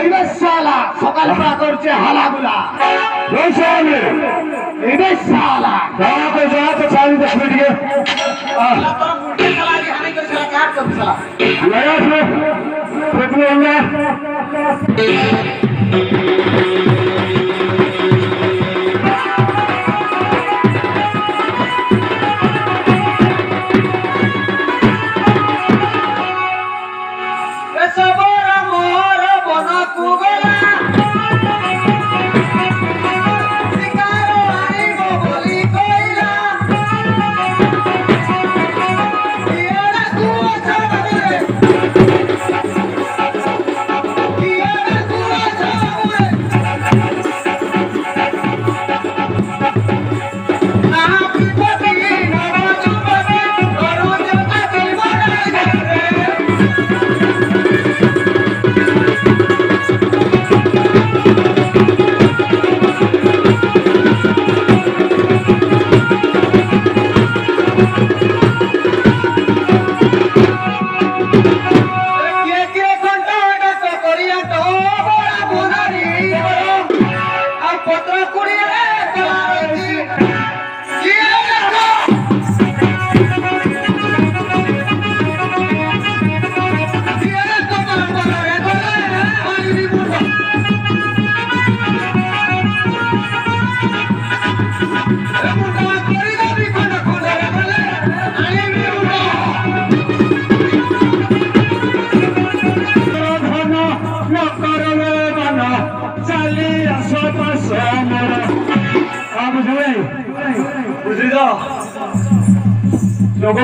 এবে শালা সকাল পা করছে হালাগুলা রোশনে এবে শালা যাতে চালি দশ মিনিট লাগা তো প্রথমে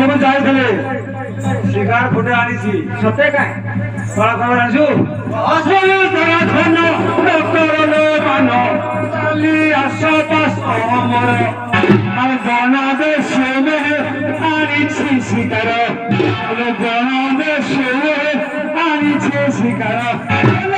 আমরা যাই তাহলে শিকার ফুটে আনিছি সত্যি কাই কড়া খবর আনছু আসলে তারা ধন করলে মানো চালি আশপাশ অমর আর বনাদেশে আনিছি শিকার বনাদেশে আনিছি শিকার